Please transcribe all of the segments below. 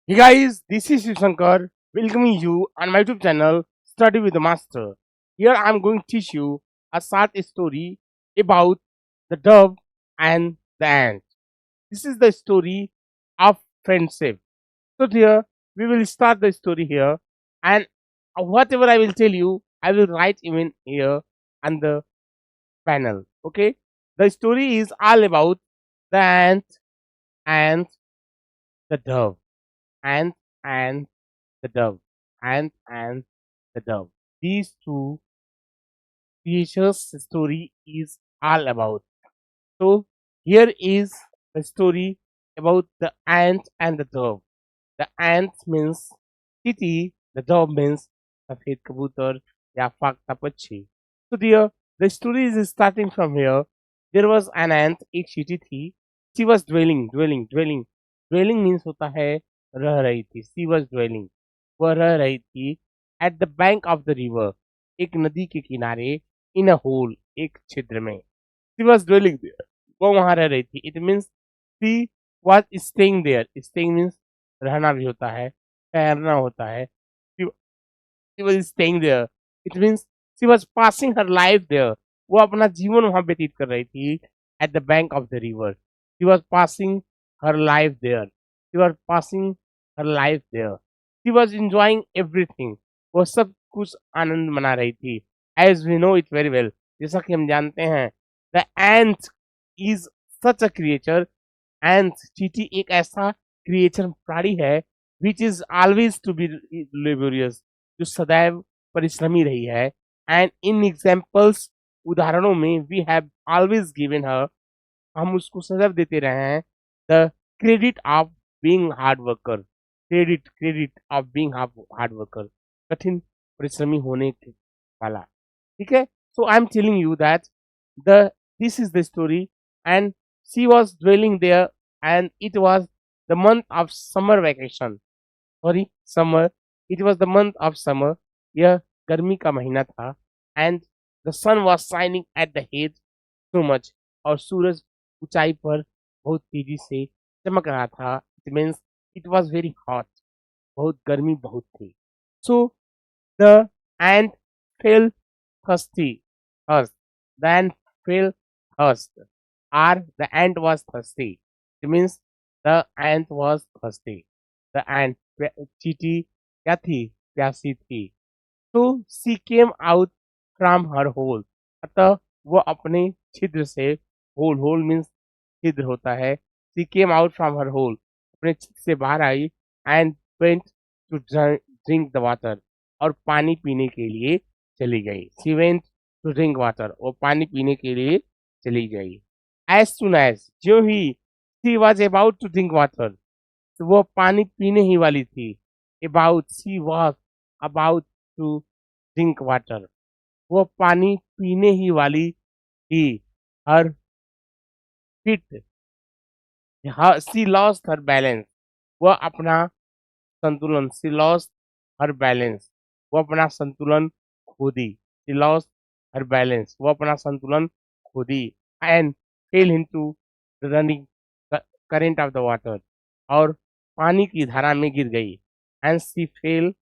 Hey guys, this is Shiv Shankar welcoming you on my YouTube channel Study with the Master. Here I am going to teach you a short story about the dove and the ant. This is the story of friendship. So here we will start the story here, and whatever I will tell you, I will write even here on the panel. Okay, the story is all about the ant and the dove, ant and the dove, and the dove. These two creatures story is all about. So here is the story about the ant and the dove. The ant means city, the dove means सफेद कबूतर या फाख्ता पक्षी. So dear, the story is starting from here. There was an ant, एक चींटी थी. She was dwelling means होता है रह रही थी. She was dwelling, वह रह रही थी at the bank of the river, एक नदी के किनारे, in a hole, एक छिद्र में. She was dwelling there, वो वहां रह रही थी. It means she was staying there. Staying means रहना भी होता है, ठहरना होता है. She, she was staying there. It means she was passing her life there. वो अपना जीवन वहां व्यतीत कर रही थी at the bank of the river. She was passing her life there. She was passing her life there. She was enjoying everything. वो सब कुछ आनंद मना रही थी. As we know it very well. जैसा कि हम जानते हैं, the ant is such a creature. ant चींटी एक ऐसा क्रिएचर प्राणी है which is always to be laborious, जो सदैव परिश्रमी रही है. एंड इन एग्जाम्पल्स, उदाहरणों में, we have always given her, हम उसको सदैव देते रहे हैं the credit of being hard worker. Credit of being hard worker, कठिन परिश्रमी होने वाला. ठीक है. So I am telling you that the this is the story. And she was dwelling there, and it was the month of summer vacation. Sorry, summer. It was the month of summer. यह गर्मी का महीना था. And the sun was shining at the head so much, और सूरज ऊंचाई पर बहुत तेजी से चमक रहा था. It means it was very hot, बहुत गर्मी बहुत थी. So the end fail thirsty, thirst. The ant felt thirst. Or the ant was thirsty. It means the ant was thirsty. The ant, चींटी क्या थी? प्यासी थी. So she came out from her hole. अतः वो अपने छिद्र से, होल means छिद्र होता है. She came out from her hole. अपने छिद्र से बाहर आई and went to drink the water. और पानी पीने के लिए चली गई. She went to drink water. वो पानी पीने के लिए चली गई. As soon as, जो ही she was about to drink water, तो वो पानी पीने ही वाली थी. She was about to drink water. वो पानी पीने ही वाली थी. Her feet, she lost her balance. वो अपना संतुलन, she lost her balance. वो अपना संतुलन खो दी. She lost her balance. वो अपना संतुलन खो दी. And fell into the running current of the water. और पानी की धारा में गिर गई. And she fell,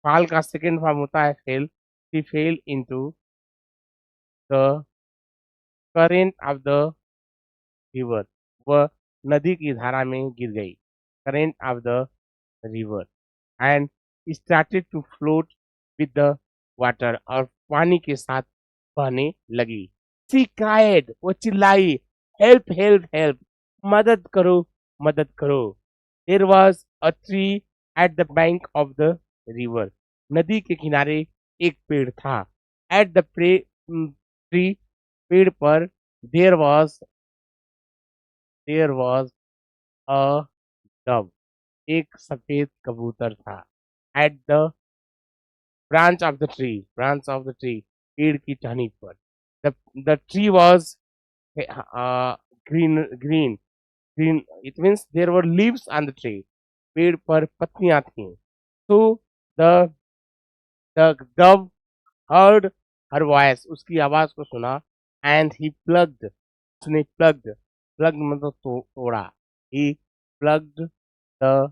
fall का सेकेंड फॉर्म होता है fail. She fell into the current of the river. वह नदी की धारा में गिर गई. Current of the river. And started to float with the water. और पानी के साथ बहने लगी. She cried, वो चिल्लाई, help help help, मदद करो मदद करो. There was a tree at the bank of the river. नदी के किनारे एक पेड़ था. At the tree, पेड़ पर, there was a dove. एक सफेद कबूतर था. At the branch of the tree, पेड़ की टहनी पर. The tree was green. It means there were leaves on the tree. पेड़ पर पत्तियां थीं. So the dove heard her voice. उसकी आवाज को सुना. And he plucked. उसने plugged मतलब तोड़ा. He plucked the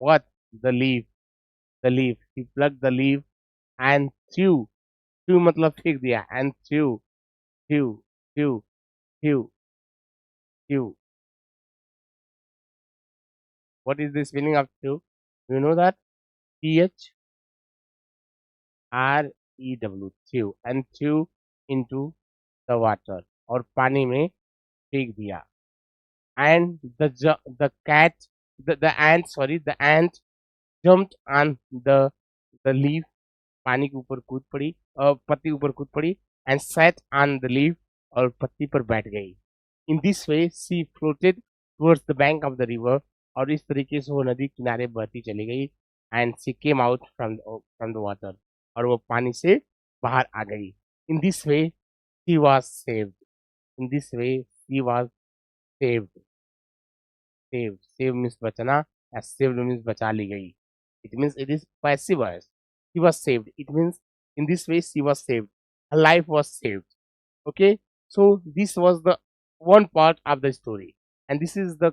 what? The leaf. The leaf. He plucked the leaf and threw मतलब फेंक दिया, and threw, threw, threw, threw. What is the spelling of threw? Do you know that? Threw, threw, and threw into the water, और पानी में फेंक दिया. And the cat, the ant jumped on the leaf, पानी के ऊपर कूद पड़ी और पत्ती के ऊपर कूद पड़ी, and sat on the leaf, और पत्ती पर बैठ गई. In this way she floated towards the bank of the river, और इस तरीके से वो नदी किनारे बहती चली गई. And she came out from the water, और वो पानी से बाहर आ गई. In this way she was saved. In this way she was saved. Save means बचना, as saved means बचा ली गई. It means it is passive voice. She was saved. It means in this way she was saved. Her life was saved. Okay. So this was the one part of the story, and this is the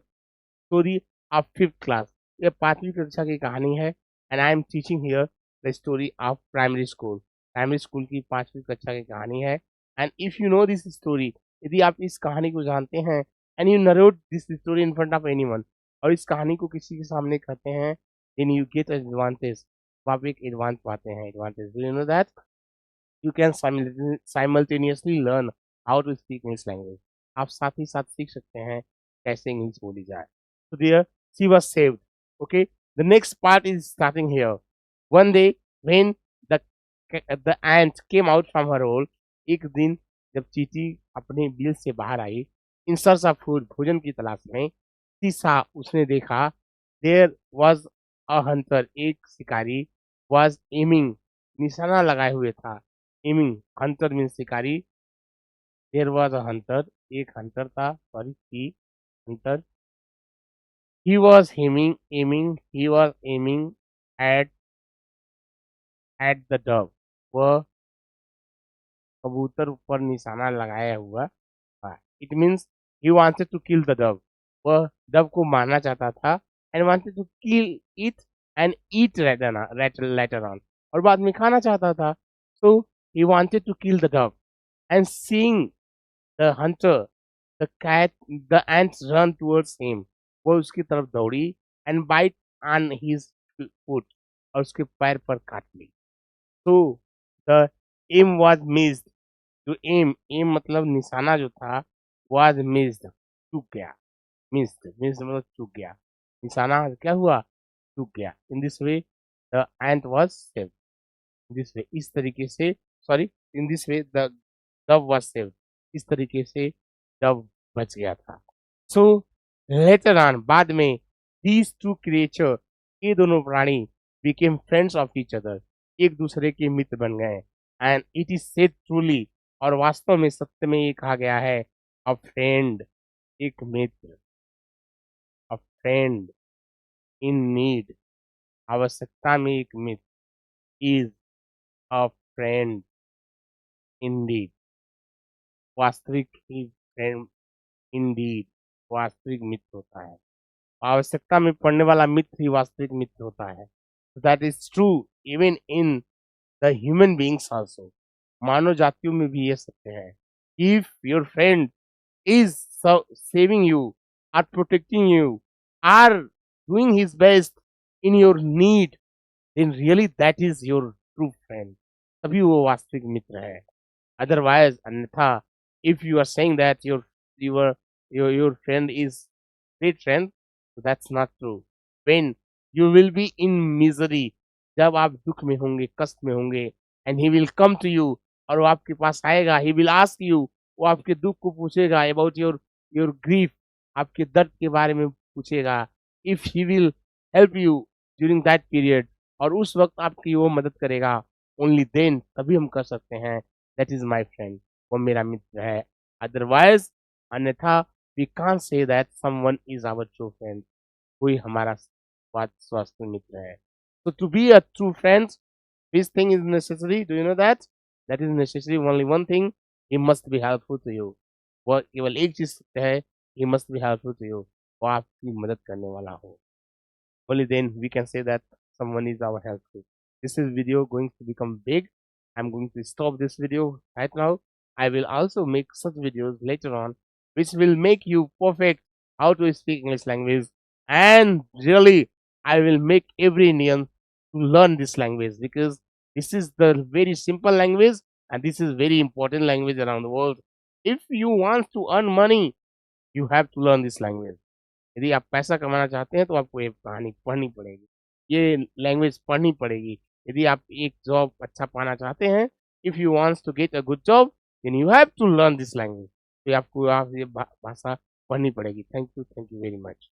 story of fifth class. ये पांचवी कक्षा की कहानी है, and I am teaching here the story of primary school. Primary school की पांचवी कक्षा की कहानी है, and if you know this story, यदि आप इस कहानी को जानते हैं, and you narrate this story in front of anyone, और इस कहानी को किसी के सामने कहते हैं, then you get an advantage. तो आप एक एडवांस पाते हैं. Advantage. Do you know that? You can simultaneously learn how to speak English language. आप साथ ही साथ सीख सकते हैं कैसे इंग्लिश बोली जाए. So there, she was saved. Okay. The next part is starting here. One day, when the the ant came out from her hole, एक दिन जब चींटी अपने बिल से बाहर आई, in search of food, भोजन की तलाश में, she saw, उसने देखा, there was a hunter, एक शिकारी, was aiming, निशाना लगाए हुए था. एमिंग, हंटर मीन्स शिकारी. देयर वाज अ हंटर, एक हंटर था, sorry, he hunter. He was aiming, he was aiming at at the dove. वह कबूतर पर निशाना लगाया हुआ था. It means he wanted to kill the dove. वह डव को मारना चाहता था, and wanted to kill it and eat later on, और बाद में खाना चाहता था. So he wanted to kill the Dove, and seeing the hunter, the ants run towards him. वो उसकी तरफ दौड़ी and bite on his foot, और उसके पैर पर काट ली. So the aim was missed. जो aim मतलब निशाना जो था, was missed, चूक गया. missed मतलब चूक गया. निशाना क्या हुआ? चूक गया. In this way the ant was saved. This way, इस तरीके से, sorry, in this way the dove was saved. इस तरीके से dove बच गया था. So later on, बाद में, these two creature, ये दोनों प्राणी became friends of each other, एक दूसरे के मित्र बन गए. And it is said truly, और वास्तव में सत्य में ये कहा गया है, a friend, एक मित्र, a friend in need, आवश्यकता में एक मित्र, is a friend indeed, वास्तविक ही फ्रेंड इंडीड, वास्तविक मित्र होता है. आवश्यकता में पड़ने वाला मित्र ही वास्तविक मित्र होता है. That is true even in the human beings also. मानव जातियों में भी ये सत्य है. If your friend is saving you, or protecting you, or doing his best in your need, then really that is your true friend. तभी वो वास्तविक मित्र है. Otherwise, अन्यथा, if you are saying that your friend is great friend, so that's not true. When you will be in misery, जब आप दुख में होंगे, कष्ट में होंगे, and he will come to you, और वो आपके पास आएगा, he will ask you, वो आपके दुख को पूछेगा, about your grief, आपके दर्द के बारे में पूछेगा. If he will help you during that period, और उस वक्त आपकी वो मदद करेगा, only then, तभी हम कर सकते हैं that is my friend, वो मेरा मित्र है. Otherwise, अन्यथा, we can't say that someone is our true friend. कोई हमारा वास्तविक मित्र है. So to be a true friend, this thing is necessary. Do you know that? That is necessary. Only one thing, he must be helpful to you. वो केवल एक चीज है, he must be helpful to you. वो आपकी मदद करने वाला हो. Only then we can say that someone is our health coach. This is video going to become big. I'm going to stop this video right now. I will also make such videos later on, which will make you perfect how to speak English language. And really, I will make every Indian to learn this language because this is the very simple language and this is very important language around the world. If you want to earn money, you have to learn this language. यदि आप पैसा कमाना चाहते हैं तो आपको ये कहानी पढ़नी पड़ेगी, ये लैंग्वेज पढ़नी पड़ेगी। यदि आप एक जॉब अच्छा पाना चाहते हैं, if you wants to get a good job, then you have to learn this language. तो आपको आप ये भाषा पढ़नी पड़ेगी। Thank you very much.